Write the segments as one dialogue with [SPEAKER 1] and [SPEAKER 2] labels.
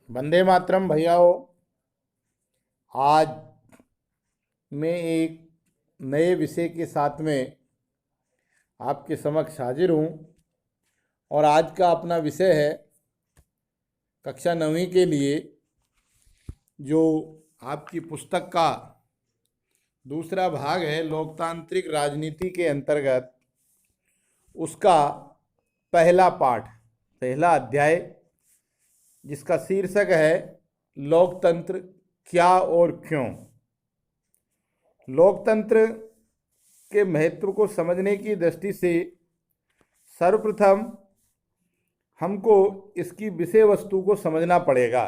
[SPEAKER 1] वंदे मातरम भैयाओ। आज मैं एक नए विषय के साथ में आपके समक्ष हाजिर हूँ और आज का अपना विषय है कक्षा 9वीं के लिए जो आपकी पुस्तक का दूसरा भाग है लोकतांत्रिक राजनीति के अंतर्गत उसका पहला पाठ, पहला अध्याय, जिसका शीर्षक है लोकतंत्र क्या और क्यों। लोकतंत्र के महत्व को समझने की दृष्टि से सर्वप्रथम हमको इसकी विषय वस्तु को समझना पड़ेगा,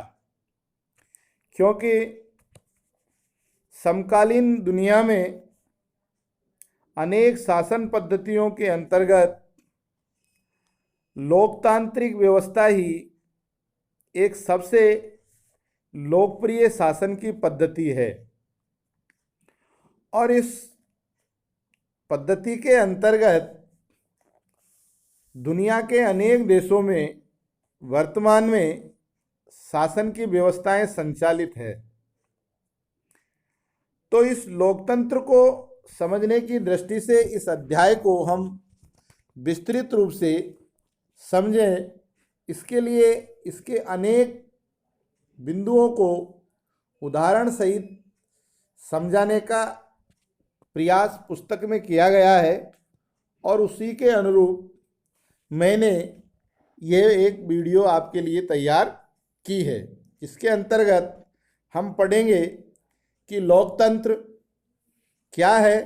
[SPEAKER 1] क्योंकि समकालीन दुनिया में अनेक शासन पद्धतियों के अंतर्गत लोकतांत्रिक व्यवस्था ही एक सबसे लोकप्रिय शासन की पद्धति है और इस पद्धति के अंतर्गत दुनिया के अनेक देशों में वर्तमान में शासन की व्यवस्थाएं संचालित है। तो इस लोकतंत्र को समझने की दृष्टि से इस अध्याय को हम विस्तृत रूप से समझें, इसके लिए इसके अनेक बिंदुओं को उदाहरण सहित समझाने का प्रयास पुस्तक में किया गया है और उसी के अनुरूप मैंने ये एक वीडियो आपके लिए तैयार की है। इसके अंतर्गत हम पढ़ेंगे कि लोकतंत्र क्या है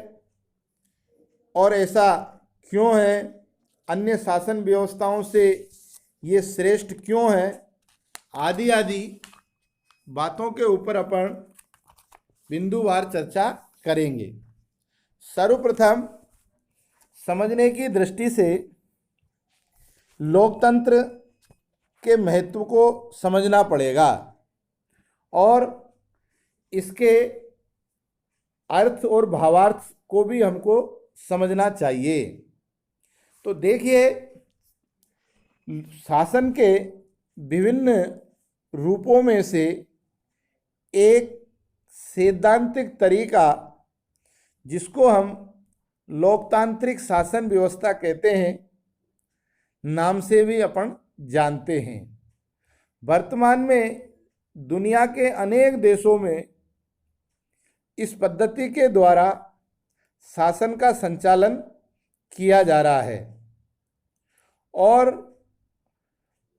[SPEAKER 1] और ऐसा क्यों है, अन्य शासन व्यवस्थाओं से ये श्रेष्ठ क्यों है, आदि आदि बातों के ऊपर अपन बिंदुवार चर्चा करेंगे। सर्वप्रथम समझने की दृष्टि से लोकतंत्र के महत्व को समझना पड़ेगा और इसके अर्थ और भावार्थ को भी हमको समझना चाहिए। तो देखिए, शासन के विभिन्न रूपों में से एक सैद्धांतिक तरीका जिसको हम लोकतांत्रिक शासन व्यवस्था कहते हैं, नाम से भी अपन जानते हैं। वर्तमान में दुनिया के अनेक देशों में इस पद्धति के द्वारा शासन का संचालन किया जा रहा है और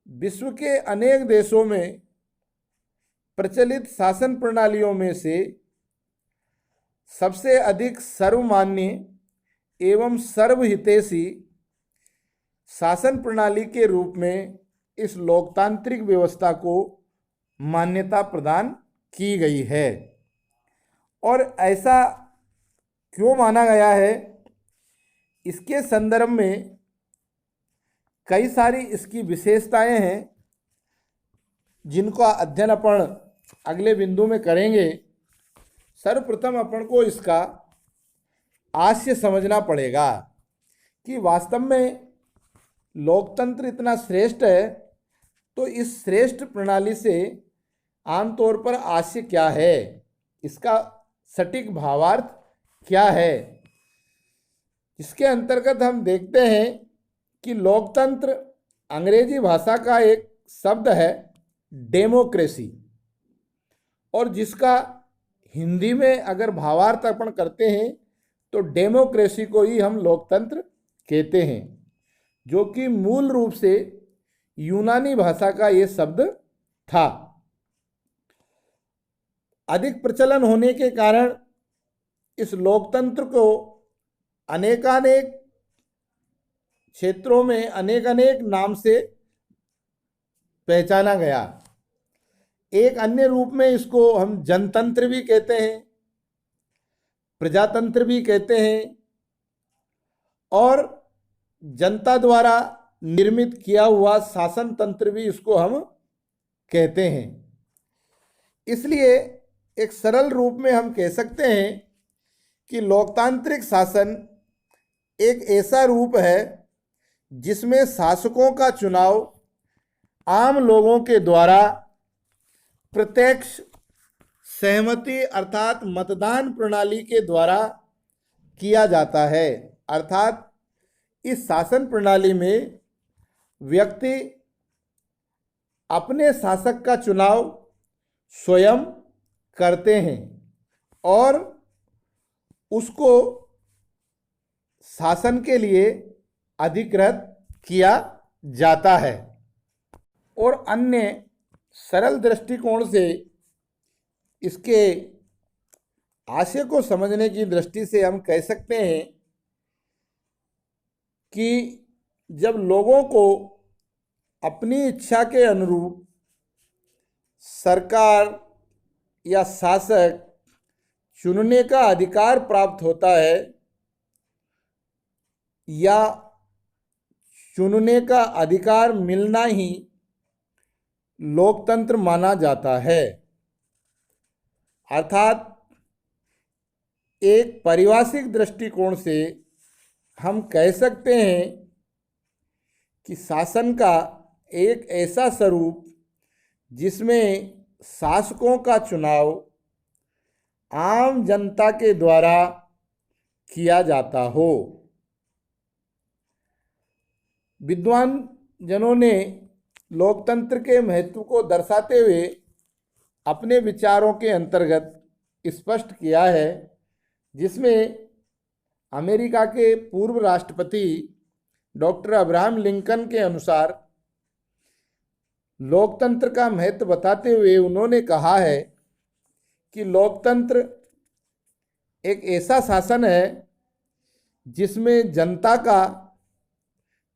[SPEAKER 1] विश्व के अनेक देशों में प्रचलित शासन प्रणालियों में से सबसे अधिक सर्वमान्य एवं सर्वहितैषी शासन प्रणाली के रूप में इस लोकतांत्रिक व्यवस्था को मान्यता प्रदान की गई है। और ऐसा क्यों माना गया है, इसके संदर्भ में कई सारी इसकी विशेषताएं हैं जिनका अध्ययन अपन अगले बिंदु में करेंगे। सर्वप्रथम अपन को इसका आशय समझना पड़ेगा कि वास्तव में लोकतंत्र इतना श्रेष्ठ है, तो इस श्रेष्ठ प्रणाली से आमतौर पर आशय क्या है, इसका सटीक भावार्थ क्या है। इसके अंतर्गत हम देखते हैं कि लोकतंत्र अंग्रेजी भाषा का एक शब्द है डेमोक्रेसी, और जिसका हिंदी में अगर भावार्थ अर्पण करते हैं तो डेमोक्रेसी को ही हम लोकतंत्र कहते हैं, जो कि मूल रूप से यूनानी भाषा का ये शब्द था। अधिक प्रचलन होने के कारण इस लोकतंत्र को अनेकानेक क्षेत्रों में अनेक अनेक नाम से पहचाना गया। एक अन्य रूप में इसको हम जनतंत्र भी कहते हैं, प्रजातंत्र भी कहते हैं और जनता द्वारा निर्मित किया हुआ शासन तंत्र भी इसको हम कहते हैं। इसलिए एक सरल रूप में हम कह सकते हैं कि लोकतांत्रिक शासन एक ऐसा रूप है जिसमें शासकों का चुनाव आम लोगों के द्वारा प्रत्यक्ष सहमति अर्थात मतदान प्रणाली के द्वारा किया जाता है। अर्थात इस शासन प्रणाली में व्यक्ति अपने शासक का चुनाव स्वयं करते हैं और उसको शासन के लिए अधिकृत किया जाता है। और अन्य सरल दृष्टिकोण से इसके आशय को समझने की दृष्टि से हम कह सकते हैं कि जब लोगों को अपनी इच्छा के अनुरूप सरकार या शासक चुनने का अधिकार प्राप्त होता है या चुनने का अधिकार मिलना ही लोकतंत्र माना जाता है। अर्थात एक पारिभाषिक दृष्टिकोण से हम कह सकते हैं कि शासन का एक ऐसा स्वरूप जिसमें शासकों का चुनाव आम जनता के द्वारा किया जाता हो। विद्वान जनों ने लोकतंत्र के महत्व को दर्शाते हुए अपने विचारों के अंतर्गत स्पष्ट किया है, जिसमें अमेरिका के पूर्व राष्ट्रपति डॉक्टर अब्राहम लिंकन के अनुसार लोकतंत्र का महत्व बताते हुए उन्होंने कहा है कि लोकतंत्र एक ऐसा शासन है जिसमें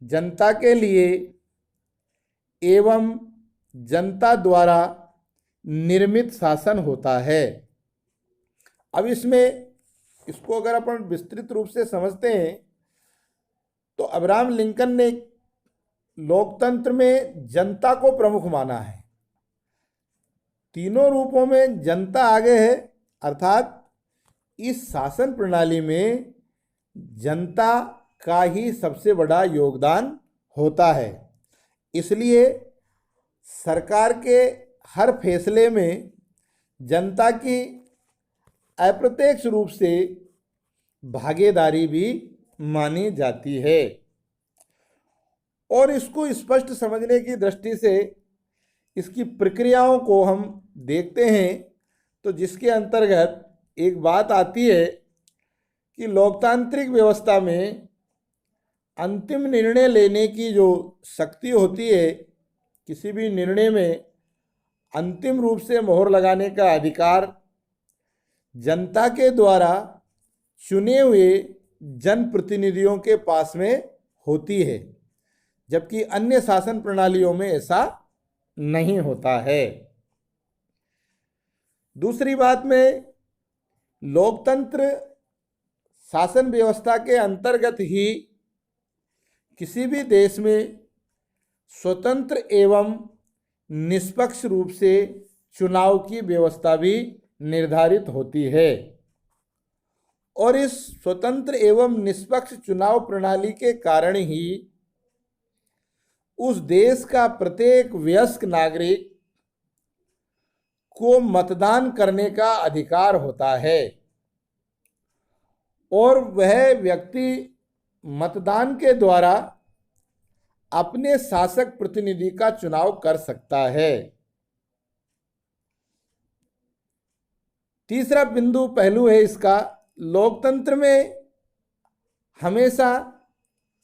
[SPEAKER 1] जनता के लिए एवं जनता द्वारा निर्मित शासन होता है। अब इसको अगर अपन विस्तृत रूप से समझते हैं तो अब्राहम लिंकन ने लोकतंत्र में जनता को प्रमुख माना है। तीनों रूपों में जनता आगे है, अर्थात इस शासन प्रणाली में जनता का ही सबसे बड़ा योगदान होता है। इसलिए सरकार के हर फैसले में जनता की अप्रत्यक्ष रूप से भागीदारी भी मानी जाती है। और इसको स्पष्ट समझने की दृष्टि से इसकी प्रक्रियाओं को हम देखते हैं तो जिसके अंतर्गत एक बात आती है कि लोकतांत्रिक व्यवस्था में अंतिम निर्णय लेने की जो शक्ति होती है, किसी भी निर्णय में अंतिम रूप से मोहर लगाने का अधिकार जनता के द्वारा चुने हुए जनप्रतिनिधियों के पास में होती है, जबकि अन्य शासन प्रणालियों में ऐसा नहीं होता है। दूसरी बात में लोकतंत्र शासन व्यवस्था के अंतर्गत ही किसी भी देश में स्वतंत्र एवं निष्पक्ष रूप से चुनाव की व्यवस्था भी निर्धारित होती है। और इस स्वतंत्र एवं निष्पक्ष चुनाव प्रणाली के कारण ही उस देश का प्रत्येक वयस्क नागरिक को मतदान करने का अधिकार होता है और वह व्यक्ति मतदान के द्वारा अपने शासक प्रतिनिधि का चुनाव कर सकता है। तीसरा बिंदु पहलू है इसका, लोकतंत्र में हमेशा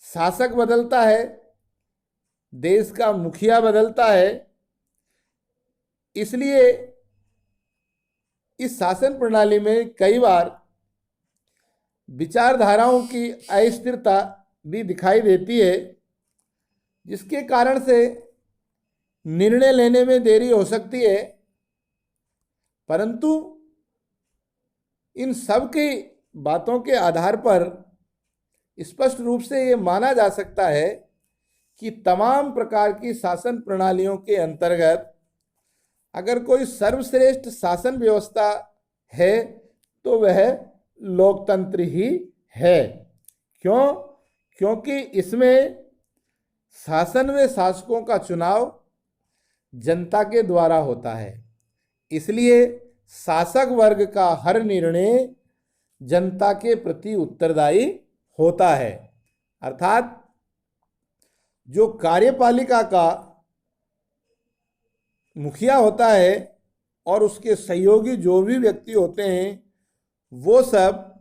[SPEAKER 1] शासक बदलता है, देश का मुखिया बदलता है। इसलिए इस शासन प्रणाली में कई बार विचारधाराओं की अस्थिरता भी दिखाई देती है, जिसके कारण से निर्णय लेने में देरी हो सकती है। परंतु इन सब की बातों के आधार पर स्पष्ट रूप से ये माना जा सकता है कि तमाम प्रकार की शासन प्रणालियों के अंतर्गत अगर कोई सर्वश्रेष्ठ शासन व्यवस्था है तो वह लोकतंत्र ही है। क्यों? क्योंकि इसमें शासन व शासकों का चुनाव जनता के द्वारा होता है। इसलिए शासक वर्ग का हर निर्णय जनता के प्रति उत्तरदायी होता है। अर्थात जो कार्यपालिका का मुखिया होता है और उसके सहयोगी जो भी व्यक्ति होते हैं वो सब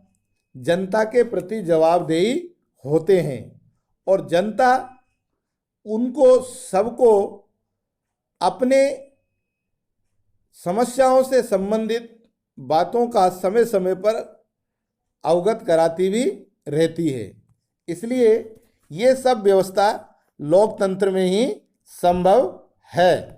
[SPEAKER 1] जनता के प्रति जवाबदेही होते हैं और जनता उनको सबको अपने समस्याओं से संबंधित बातों का समय समय पर अवगत कराती भी रहती है। इसलिए ये सब व्यवस्था लोकतंत्र में ही संभव है।